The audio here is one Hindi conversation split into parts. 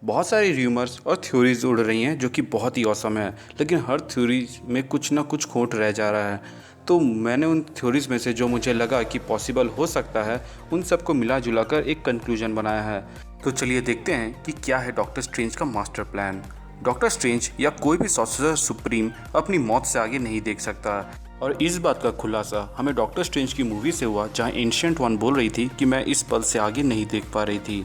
बहुत सारी र्यूमर्स और थ्योरीज उड़ रही हैं जो कि बहुत ही औसम है, लेकिन हर थ्योरी में कुछ ना कुछ खोट रह जा रहा है। तो मैंने उन थ्योरीज में से जो मुझे लगा कि पॉसिबल हो सकता है उन सबको मिला जुला कर एक कंक्लूजन बनाया है। तो चलिए देखते हैं कि क्या है डॉक्टर स्ट्रेंज का मास्टर प्लान। डॉक्टर स्ट्रेंज या कोई भी सॉर्सरर सुप्रीम अपनी मौत से आगे नहीं देख सकता, और इस बात का खुलासा हमें डॉक्टर स्ट्रेंज की मूवी से हुआ जहां एंशिएंट वन बोल रही थी कि मैं इस पल से आगे नहीं देख पा रही थी।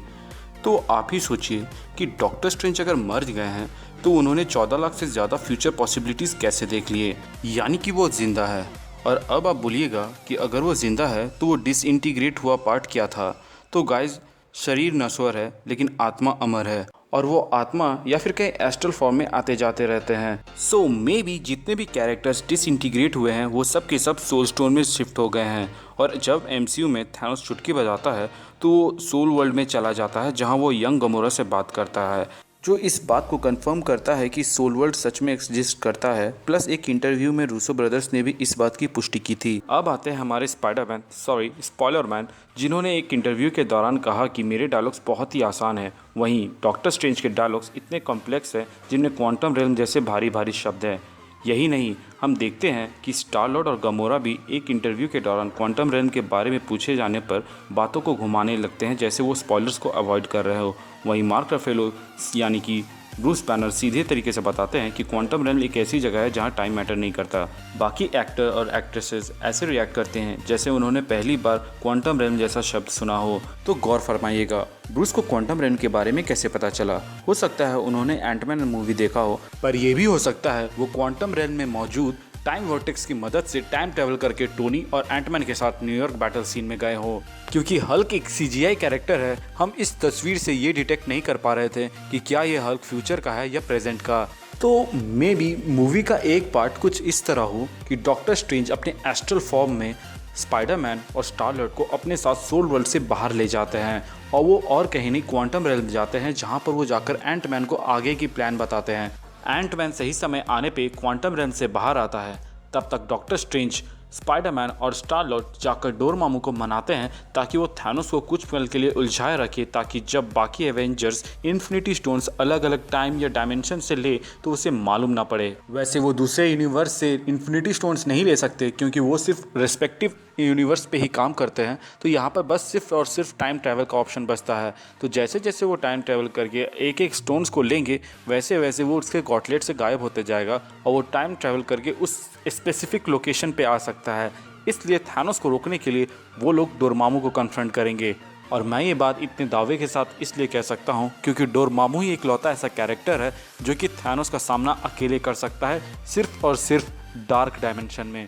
तो आप ही सोचिए कि डॉक्टर स्ट्रेंज अगर मर गए हैं तो उन्होंने 14 लाख से ज़्यादा फ्यूचर पॉसिबिलिटीज़ कैसे देख लिए, यानी कि वो जिंदा है। और अब आप बोलिएगा कि अगर वो जिंदा है तो वो डिसइंटीग्रेट हुआ पार्ट क्या था। तो गाइज, शरीर नश्वर है लेकिन आत्मा अमर है, और वो आत्मा या फिर कहीं एस्ट्रल फॉर्म में आते जाते रहते हैं। सो मे बी जितने भी कैरेक्टर्स डिसइंटीग्रेट हुए हैं वो सब के सब सोल स्टोन में शिफ्ट हो गए हैं, और जब एमसीयू में थैनोस चुटकी बजाता है तो वो सोल वर्ल्ड में चला जाता है जहां वो यंग गमोरा से बात करता है, जो इस बात को कंफर्म करता है कि सोल वर्ल्ड सच में एग्जिस्ट करता है। प्लस एक इंटरव्यू में रूसो ब्रदर्स ने भी इस बात की पुष्टि की थी। अब आते हैं हमारे स्पाइडरमैन, सॉरी स्पॉइलर मैन, जिन्होंने एक इंटरव्यू के दौरान कहा कि मेरे डायलॉग्स बहुत ही आसान है। वहीं डॉक्टर स्ट्रेंज के डायलॉग्स इतने कॉम्प्लेक्स हैं जिनमें क्वांटम रेल्म जैसे भारी भारी शब्द हैं। यही नहीं, हम देखते हैं कि स्टार लॉर्ड और गमोरा भी एक इंटरव्यू के दौरान क्वांटम रेल्म के बारे में पूछे जाने पर बातों को घुमाने लगते हैं जैसे वो स्पॉयलर्स को अवॉइड कर रहे हो। वहीं मार्क रफेलो यानी कि ब्रूस बैनर सीधे तरीके से बताते हैं कि क्वांटम रेल्म एक ऐसी जगह है जहां टाइम मैटर नहीं करता। बाकी एक्टर और एक्ट्रेसेस ऐसे रिएक्ट करते हैं जैसे उन्होंने पहली बार क्वांटम रेल्म जैसा शब्द सुना हो। तो गौर फरमाइएगा, ब्रूस को क्वांटम रेल्म के बारे में कैसे पता चला। हो सकता है उन्होंने एंटमैन मूवी देखा हो, पर यह भी हो सकता है वो क्वांटम रेल्म में मौजूद टाइम वर्टेक्स की मदद से टाइम ट्रेवल करके टोनी और एंटमैन के साथ न्यूयॉर्क बैटल सीन में गए हो। क्योंकि हल्क एक सीजीआई कैरेक्टर है, हम इस तस्वीर से ये डिटेक्ट नहीं कर पा रहे थे कि क्या ये हल्क फ्यूचर का है या प्रेजेंट का। तो मे बी मूवी का एक पार्ट कुछ इस तरह हो कि डॉक्टर स्ट्रेंज अपने एस्ट्रल फॉर्म में स्पाइडरमैन और स्टार लॉर्ड को अपने साथ सोल वर्ल्ड से बाहर ले जाते हैं, और वो और कहीं नहीं क्वांटम रेल्म जाते हैं जहाँ पर वो जाकर एंटमैन को आगे की प्लान बताते हैं। एंटमैन सही समय आने पे क्वांटम रेल्म से बाहर आता है। तब तक डॉक्टर स्ट्रेंज, स्पाइडरमैन और स्टार लॉर्ड जाकर डोरमामू को मनाते हैं ताकि वो थैनोस को कुछ पल के लिए उलझाए रखे, ताकि जब बाकी एवेंजर्स इन्फिनिटी स्टोन्स अलग अलग टाइम या डायमेंशन से ले तो उसे मालूम ना पड़े। वैसे वो दूसरे यूनिवर्स से इन्फिनिटी स्टोन्स नहीं ले सकते क्योंकि वो सिर्फ रेस्पेक्टिव यूनिवर्स पे ही काम करते हैं। तो यहाँ पर बस सिर्फ और सिर्फ टाइम ट्रैवल का ऑप्शन बचता है। तो जैसे जैसे वो टाइम ट्रैवल करके एक एक स्टोन्स को लेंगे वैसे वैसे वो उसके गॉटलेट से गायब होते जाएगा, और वो टाइम ट्रैवल करके उस स्पेसिफिक लोकेशन पे आ सकता है। इसलिए थैनोस को रोकने के लिए वो लोग डोरमामू को कन्फ्रंट करेंगे। और मैं ये बात इतने दावे के साथ इसलिए कह सकता हूँ क्योंकि डोरमामू ही इकलौता ऐसा कैरेक्टर है जो कि थैनोस का सामना अकेले कर सकता है, सिर्फ और सिर्फ डार्क डायमेंशन में।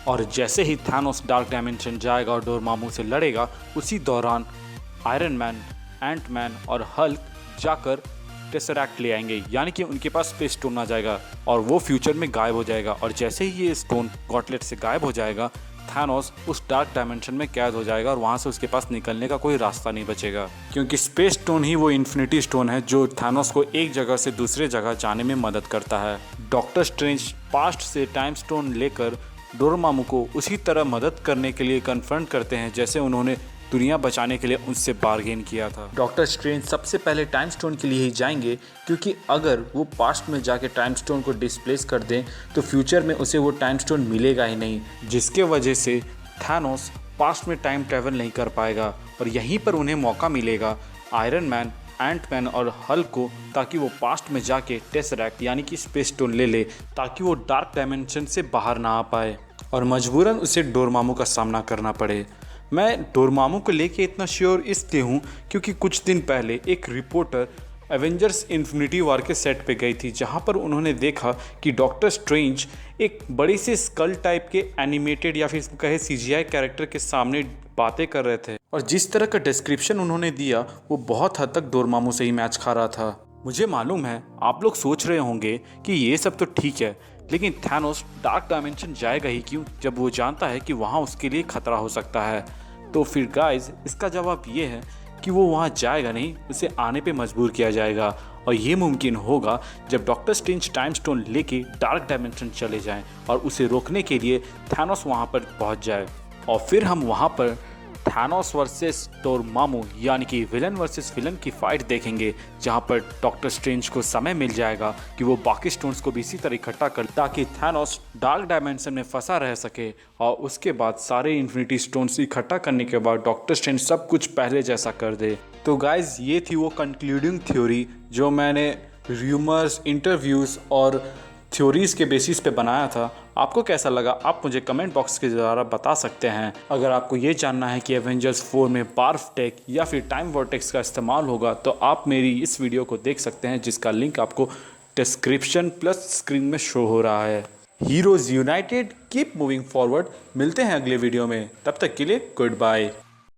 और जैसे ही थैनोस डार्क डायमेंशन जाएगा और डोरमामू से लड़ेगा, उसी दौरान आयरन मैन, एंटमैन और हल्क जाकर टेसरैक्ट ले आएंगे, यानी कि उनके पास स्पेस स्टोन आ जाएगा और वो फ्यूचर में गायब हो जाएगा। और जैसे ही ये स्टोन गॉटलेट से गायब हो जाएगा, थैनोस उस डार्क डायमेंशन में कैद हो जाएगा और वहाँ से उसके पास निकलने का कोई रास्ता नहीं बचेगा, क्योंकि स्पेस स्टोन ही वो इन्फिनिटी स्टोन है जो थैनोस को एक जगह से दूसरे जगह जाने में मदद करता है। डॉक्टर स्ट्रेंज पास्ट से टाइम स्टोन लेकर डोरमामू को उसी तरह मदद करने के लिए कन्फ्रंट करते हैं जैसे उन्होंने दुनिया बचाने के लिए उनसे बार्गेन किया था। डॉक्टर स्ट्रेंज सबसे पहले टाइम स्टोन के लिए ही जाएंगे, क्योंकि अगर वो पास्ट में जाके टाइम स्टोन को डिस्प्लेस कर दें तो फ्यूचर में उसे वो टाइम स्टोन मिलेगा ही नहीं, जिसके वजह से थैनोस पास्ट में टाइम ट्रैवल नहीं कर पाएगा। और यहीं पर उन्हें मौका मिलेगा आयरन मैन, एंटमैन और हल्क को, ताकि वो पास्ट में जाके टेसरैक्ट यानी कि स्पेस स्टोन ले ले, ताकि वो डार्क डायमेंशन से बाहर ना आ पाए और मजबूरन उसे डोरमामू का सामना करना पड़े। मैं डोरमामू को लेके इतना श्योर इसलिए हूँ क्योंकि कुछ दिन पहले एक रिपोर्टर एवेंजर्स इन्फिनिटी वॉर के सेट पे गई थी, जहाँ पर उन्होंने देखा कि डॉक्टर स्ट्रेंज एक बड़ी सी स्कल टाइप के एनिमेटेड या फिर कहे सीजीआई कैरेक्टर के सामने बातें कर रहे थे, और जिस तरह का डिस्क्रिप्शन उन्होंने दिया वो बहुत हद तक डोरमामू से ही मैच खा रहा था। मुझे मालूम है आप लोग सोच रहे होंगे कि ये सब तो ठीक है, लेकिन थैनोस डार्क डायमेंशन जाएगा ही क्यों जब वो जानता है कि वहाँ उसके लिए खतरा हो सकता है। तो फिर गाइज, इसका जवाब ये है कि वो वहाँ जाएगा नहीं, उसे आने पे मजबूर किया जाएगा, और ये मुमकिन होगा जब डॉक्टर स्ट्रेंज टाइम स्टोन लेके डार्क डायमेंशन चले जाएं और उसे रोकने के लिए थैनोस वहाँ पर पहुँच जाए, और फिर हम वहाँ पर थैनोस वर्सेस डोरमामू यानी कि विलन वर्सेस विलन की फाइट देखेंगे, जहां पर डॉक्टर स्ट्रेंज को समय मिल जाएगा कि वो बाकी स्टोन्स को भी इसी तरह इकट्ठा कर, ताकि थैनोस डार्क डायमेंशन में फंसा रह सके। और उसके बाद सारे इन्फिनिटी स्टोन्स इकट्ठा करने के बाद डॉक्टर स्ट्रेंज सब कुछ पहले जैसा कर दे। तो गाइज ये थी वो कंक्लूडिंग थ्योरी जो मैंने रूमर्स, इंटरव्यूज़ और थ्योरीज के बेसिस पे बनाया था। आपको कैसा लगा आप मुझे कमेंट बॉक्स के द्वारा बता सकते हैं। अगर आपको ये जानना है कि एवेंजर्स 4 में बार्फ टेक या फिर टाइम वॉर्टेक्स का इस्तेमाल होगा, तो आप मेरी इस वीडियो को देख सकते हैं, जिसका लिंक आपको डिस्क्रिप्शन प्लस स्क्रीन में शो हो रहा है। Heroes United, keep moving forward. मिलते हैं अगले वीडियो में, तब तक के लिए गुड बाय।